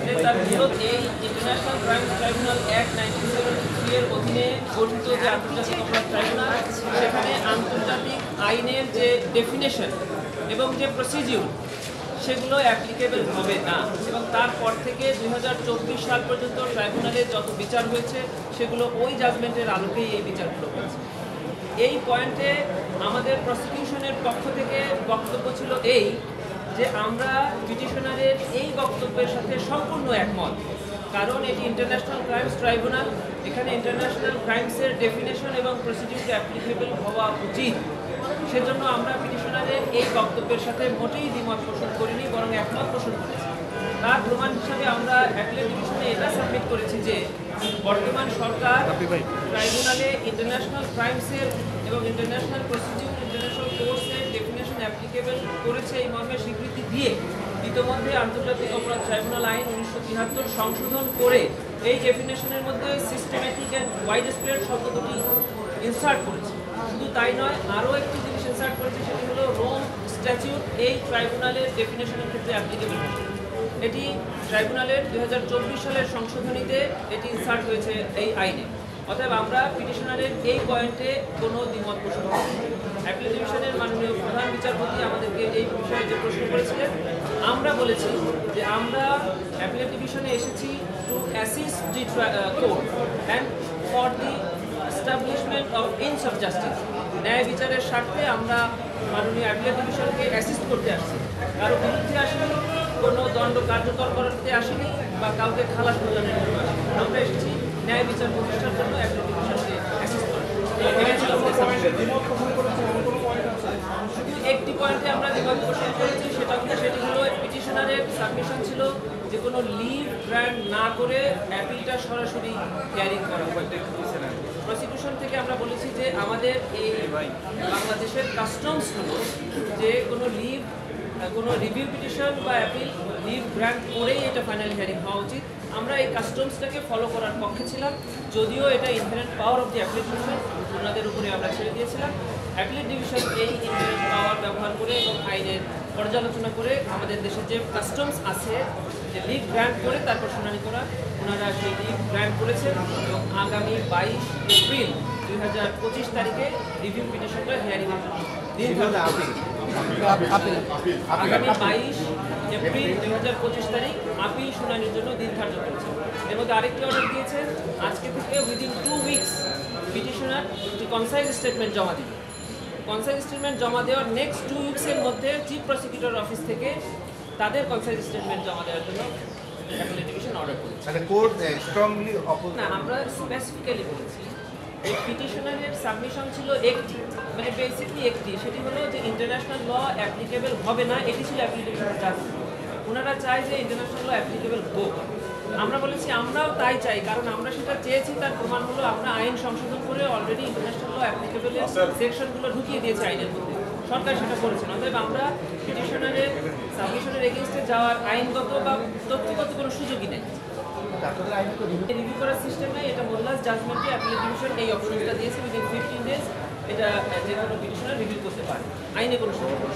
যে তার বিরোধ এই ইন্টারন্যাশনাল ক্রাইম ট্রাইব্যুনাল অ্যাক্ট 1973 এর অধীনে গঠিত যে আন্তর্জাতিক অপরাধ ট্রাইব্যুনাল, সেখানে আন্তর্জাতিক আইনের যে ডেফিনেশন এবং যে প্রসিডিউর সেগুলো অ্যাপ্লিকেবল হবে না, এবং তারপর থেকে 2024 সাল পর্যন্ত ট্রাইব্যুনালে যত বিচার হয়েছে সেগুলো ওই জাজমেন্টের আলোকেই এই বিচারগুলো হয়েছে। এই পয়েন্টে আমাদের প্রসিকিউশনের পক্ষ থেকে বক্তব্য ছিল এই যে আমরা পিটিশনারের এই বক্তব্যের সাথে সম্পূর্ণ একমত, কারণ এটি ইন্টারন্যাশনাল ক্রাইমস ট্রাইব্যুনাল, এখানে ইন্টারন্যাশনাল ক্রাইমসের ডেফিনেশন এবং প্রসিডিউর অ্যাপ্লিকেবল হওয়া উচিত। সেজন্য আমরা পিটিশনারের এই বক্তব্যের সাথে মোটেই দ্বিমত পোষণ করিনি, বরং একমত পোষণ করেছি। তার প্রমাণ হিসাবে আমরা অ্যাপিলেট ডিভিশনে এটা সাবমিট করেছি যে বর্তমান সরকার ট্রাইব্যুনালে ইন্টারন্যাশনাল ক্রাইমসের এবং ইন্টারন্যাশনাল প্রসিডিউর, ইন্টারন্যাশনাল কোর্সের ডেফিনেশন অ্যাপ্লিকেবল করেছে এই মর্মে স্বীকৃতি দিয়ে ইতিমধ্যে আন্তর্জাতিক অপরাধ ট্রাইব্যুনাল আইন 1973 সংশোধন করে এই ডেফিনেশনের মধ্যে সিস্টেম্যাটিক অ্যান্ড ওয়াইড স্প্রেড শব্দ দুটি ইনসার্ট করেছে। শুধু তাই নয়, আরও একটি জিনিস ইনসার্ট করেছে, সেটি হলো রোম স্ট্যাটিউট এই ট্রাইব্যুনালের ডেফিনেশনের ক্ষেত্রে অ্যাপ্লিকেবল। এটি ট্রাইব্যুনালের 2024 সালের সংশোধনীতে এটি ইনসার্ট হয়েছে এই আইনে। অতএব আমরা পিটিশনারের এই পয়েন্টে কোনো দ্বিমত পোষণ করি। অ্যাপিলেট ডিভিশনের মাননীয় প্রধান বিচারপতি আমাদেরকে এই বিষয়ে যে প্রশ্ন করেছিলেন, আমরা বলেছি যে আমরা অ্যাপিলেট ডিভিশনে এসেছি two assist the court and for the establishment of ends of justice. ন্যায় বিচারের স্বার্থে আমরা মাননীয় অ্যাপিলেট ডিভিশনকে অ্যাসিস্ট করতে আসছি, কারো বিরুদ্ধে আসেনি, কোনো দণ্ড কার্যকর করতে আসেনি বা কাউকে খালাস প্রদানের জন্য আসেনি। আমরা এসেছি ন্যায় বিচার প্রতিষ্ঠার জন্য অ্যাপিলেট ডিভিশনকে অ্যাসিস্ট করার। শুধু একটি পয়েন্টে আমরা দ্বিমত পোষণ করেছি, সেটি হলো পিটিশনারের সাবমিশন ছিল যে কোনো লিভ গ্র্যান্ট না করে অ্যাপিলটা সরাসরি হিয়ারিং করা হয়। প্রসিকিউশন থেকে আমরা বলেছি যে আমাদের এই বাংলাদেশের কাস্টমস হলো যে কোনো রিভিউ পিটিশন বা অ্যাপিল লিভ গ্র্যান্ট করেই এটা ফাইনাল হিয়ারিং হওয়া উচিত। আমরা এই কাস্টমসটাকে ফলো করার পক্ষে ছিলাম, যদিও এটা inherent power of the appellate division, ওনাদের উপরে আমরা ছেড়ে দিয়েছিলাম। অ্যাপিলেট ডিভিশন এই ইনহেরেন্ট পাওয়ার ব্যবহার করে এবং আইনের পর্যালোচনা করে আমাদের দেশের যে কাস্টমস আছে যে লিভ গ্র্যান্ট করে তারপর শুনানি করা, ওনারা সেই লিভ গ্র্যান্ট করেছেন এবং আগামী 22 এপ্রিল 2025 তারিখে রিভিউ পিটিশনটা হিয়ারিং দিন আগামী 22 এপ্রিল 2025 তারিখ আপিল শুনানির জন্য দিন ধার্য করেছে। এর মধ্যে আরেকটি অর্ডার দিয়েছে, আজকে থেকে উইদিন 2 উইকস পিটিশনার একটি কনসাইজ স্টেটমেন্ট জমা দিবে। কনসাইজ স্টেটমেন্ট জমা দেওয়ার নেক্সট 2 উইকসের মধ্যে চিফ প্রসিকিউটর অফিস থেকে তাদের কনসাইজ স্টেটমেন্ট জমা দেওয়ার জন্য অ্যাপিলেট ডিভিশন অর্ডার করেছে। মানে কোর্ট স্ট্রংলি অপোজ না, আমরা স্পেসিফিক্যালি বলেছি এই পিটিশনারের সাবমিশন ছিল একটি, মানে বেসিকলি একটি, সেটি হলো যে ইন্টারন্যাশনাল ল অ্যাপ্লিকেবল হবে না, এটি ছিল অ্যাপিলেট ডিভিশনের জাজমেন্ট। ওনারা চায় যে ইন্টারন্যাশনাল ল অ্যাপ্লিকেবল হোক, আমরা বলেছি আমরাও তাই চাই, কারণ আমরা সেটা চেয়েছি। তার প্রমাণ হলো আমরা আইন সংশোধন করে অলরেডি ইন্টারন্যাশনাল ল অ্যাপ্লিকেবলের সেকশনগুলো ঢুকিয়ে দিয়েছে আইনের মধ্যে, সরকার সেটা করেছেন। অতএব আমরা পিটিশনারের সাবমিশনের এগেইনস্টে যাওয়ার আইনগত বা তথ্যগত কোনো সুযোগই নেই। রিভিউ করার সিস্টেম নেই, এটা মোল্লাস জাজমেন্টে অ্যাপিলেট ডিভিশন এই অপশনটা দিয়েছে, উইদিন 15 ডেজ এটা যে কোনো পিটিশনার রিভিউ করতে পারে, আইনে কোনো সমস্যা।